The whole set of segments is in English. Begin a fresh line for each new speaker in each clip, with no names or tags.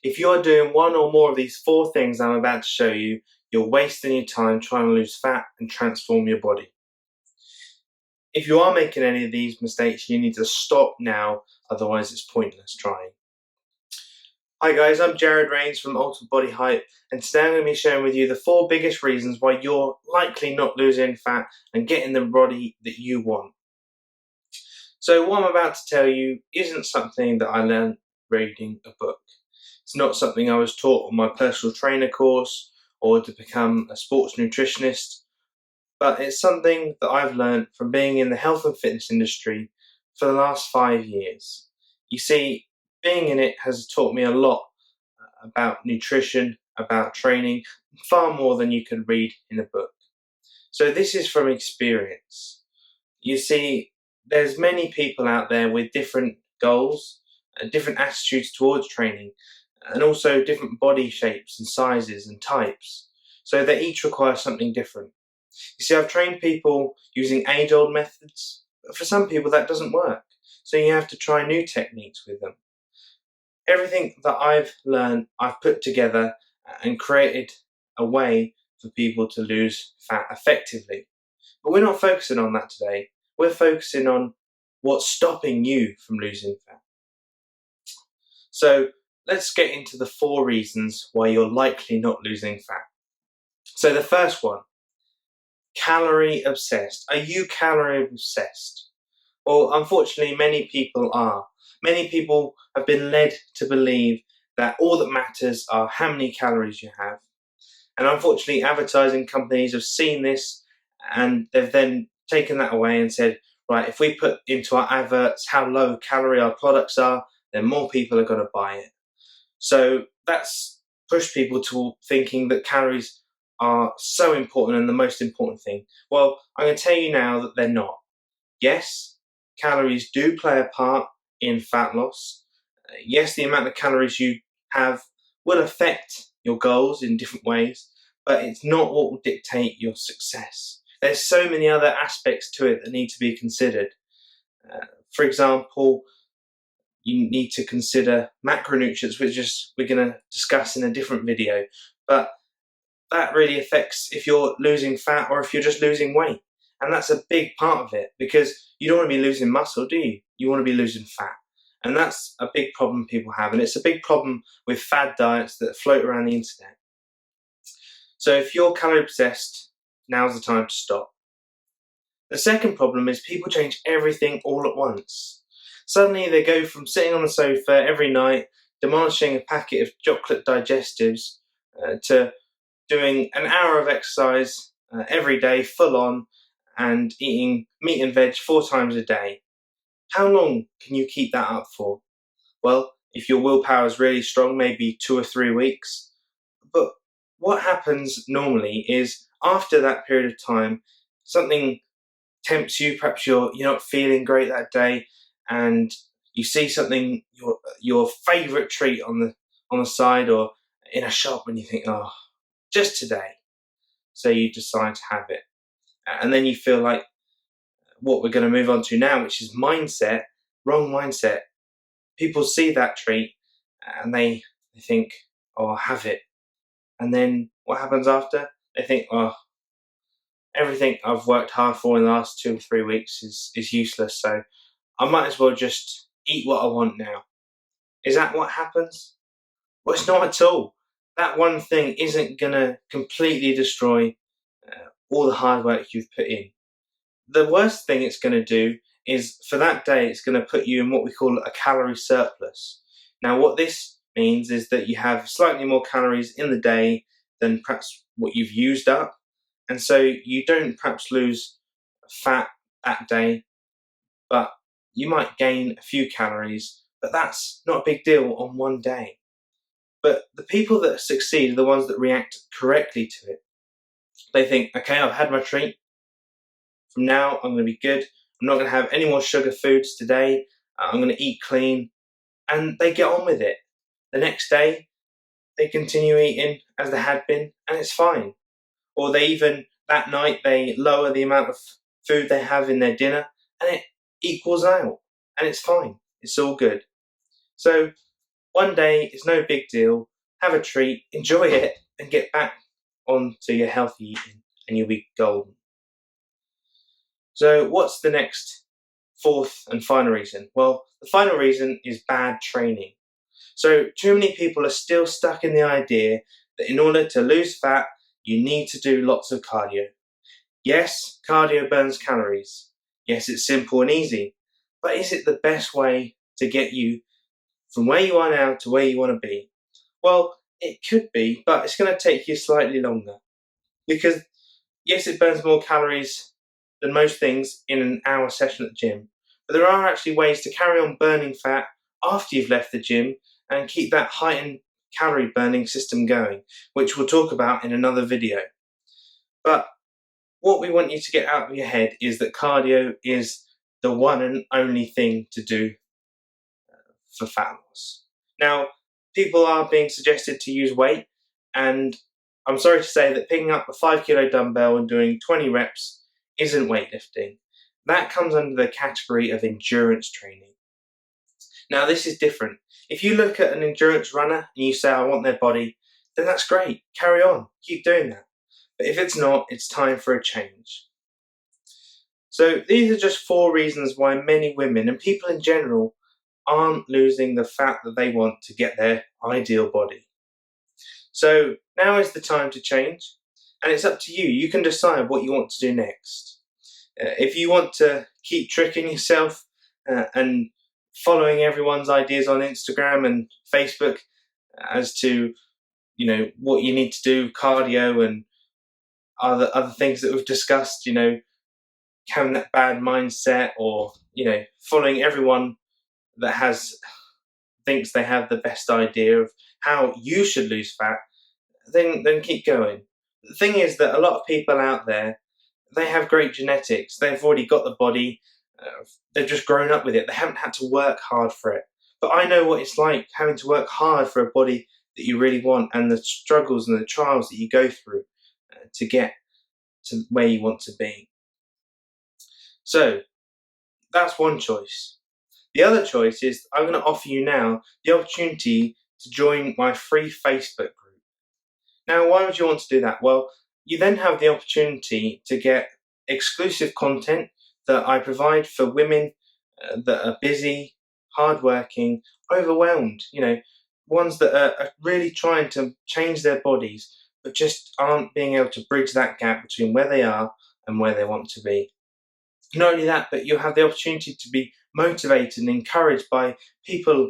If you're doing one or more of these 4 things I'm about to show you, you're wasting your time trying to lose fat and transform your body. If you are making any of these mistakes, you need to stop now, otherwise it's pointless trying. Hi guys, I'm Jared Rains from Ultimate Body Hype, and today I'm going to be sharing with you the 4 biggest reasons why you're likely not losing fat and getting the body that you want. So what I'm about to tell you isn't something that I learned reading a book. It's not something I was taught on my personal trainer course or to become a sports nutritionist, but it's something that I've learned from being in the health and fitness industry for the last 5 years. You see, being in it has taught me a lot about nutrition, about training, far more than you could read in a book. So this is from experience. You see, there's many people out there with different goals, different attitudes towards training, and also different body shapes and sizes and types. So they each require something different. You see, I've trained people using age-old methods, but for some people that doesn't work. So you have to try new techniques with them. Everything that I've learned, I've put together and created a way for people to lose fat effectively. But we're not focusing on that today. We're focusing on what's stopping you from losing fat. So let's get into the 4 reasons why you're likely not losing fat. So the first one, calorie obsessed. Are you calorie obsessed? Well, unfortunately, many people are. Many people have been led to believe that all that matters are how many calories you have. And unfortunately, advertising companies have seen this and they've then taken that away and said, right, if we put into our adverts how low calorie our products are, then more people are going to buy it. So that's pushed people to thinking that calories are so important and the most important thing. Well, I'm going to tell you now that they're not. Yes, calories do play a part in fat loss. Yes, the amount of calories you have will affect your goals in different ways, but it's not what will dictate your success. There's so many other aspects to it that need to be considered. For example, you need to consider macronutrients, which we're going to discuss in a different video, but that really affects if you're losing fat or if you're just losing weight. And that's a big part of it, because you don't want to be losing muscle, do you? You want to be losing fat. And that's a big problem people have. And it's a big problem with fad diets that float around the internet. So if you're calorie obsessed, now's the time to stop. The second problem is people change everything all at once. Suddenly they go from sitting on the sofa every night, demolishing a packet of chocolate digestives, to doing an hour of exercise every day, full on, and eating meat and veg 4 times a day. How long can you keep that up for? Well, if your willpower is really strong, maybe 2 or 3 weeks. But what happens normally is after that period of time, something tempts you. Perhaps you're not feeling great that day, and you see something, your favourite treat on the side or in a shop, and you think, oh, just today. So you decide to have it. And then you feel like what we're going to move on to now, which is mindset, wrong mindset. People see that treat and they think, oh, I'll have it. And then what happens after? They think, oh, everything I've worked hard for in the last 2 or 3 weeks is useless. So I might as well just eat what I want now. Is that what happens? Well, it's not at all. That one thing isn't going to completely destroy all the hard work you've put in. The worst thing it's going to do is for that day, it's going to put you in what we call a calorie surplus. Now, what this means is that you have slightly more calories in the day than perhaps what you've used up. And so you don't perhaps lose fat that day, but you might gain a few calories, but that's not a big deal on one day. But the people that succeed are the ones that react correctly to it. They think, okay, I've had my treat. From now, I'm going to be good. I'm not going to have any more sugar foods today. I'm going to eat clean. And they get on with it. The next day, they continue eating as they had been, and it's fine. Or that night, they lower the amount of food they have in their dinner, and it equals out. And it's fine. It's all good. So One day is no big deal. Have a treat, enjoy it, and get back onto your healthy eating, and you'll be golden. So what's the next fourth and final reason? Well, the final reason is bad training. So too many people are still stuck in the idea that in order to lose fat, you need to do lots of cardio. Yes, cardio burns calories. Yes, it's simple and easy. But is it the best way to get you from where you are now to where you want to be? Well, it could be, but it's going to take you slightly longer. Because yes, it burns more calories than most things in an hour session at the gym. But there are actually ways to carry on burning fat after you've left the gym and keep that heightened calorie burning system going, which we'll talk about in another video. But what we want you to get out of your head is that cardio is the one and only thing to do for fat loss. Now, people are being suggested to use weight, and I'm sorry to say that picking up a 5 kilo dumbbell and doing 20 reps isn't weightlifting. That comes under the category of endurance training. Now, this is different. If you look at an endurance runner and you say, I want their body, then that's great. Carry on. Keep doing that. But if it's not, it's time for a change. So these are just 4 reasons why many women and people in general aren't losing the fat that they want to get their ideal body. So now is the time to change, and it's up to you. You can decide what you want to do next. If you want to keep tricking yourself and following everyone's ideas on Instagram and Facebook as to what you need to do, cardio and other things that we've discussed, having that bad mindset, or following everyone that thinks they have the best idea of how you should lose fat, then keep going. The thing is that a lot of people out there, they have great genetics. They've already got the body. They've just grown up with it. They haven't had to work hard for it. But I know what it's like having to work hard for a body that you really want, and the struggles and the trials that you go through to get to where you want to be. So that's one choice. The other choice is I'm going to offer you now the opportunity to join my free Facebook group. Now, why would you want to do that? Well, you then have the opportunity to get exclusive content that I provide for women that are busy, hardworking, overwhelmed, ones that are really trying to change their bodies, but just aren't being able to bridge that gap between where they are and where they want to be. Not only that, but you'll have the opportunity to be motivated and encouraged by people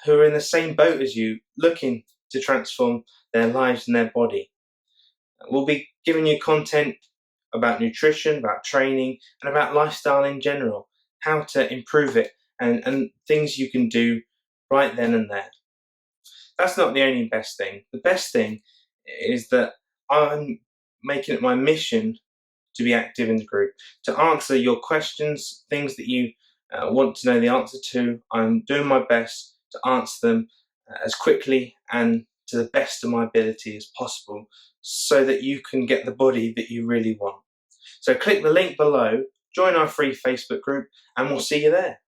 who are in the same boat as you, looking to transform their lives and their body. We'll be giving you content about nutrition, about training, and about lifestyle in general, how to improve it, and things you can do right then and there. That's not the only best thing. The best thing is that I'm making it my mission to be active in the group, to answer your questions, things that you want to know the answer to. I'm doing my best to answer them as quickly and to the best of my ability as possible, so that you can get the body that you really want. So click the link below, join our free Facebook group, and we'll see you there.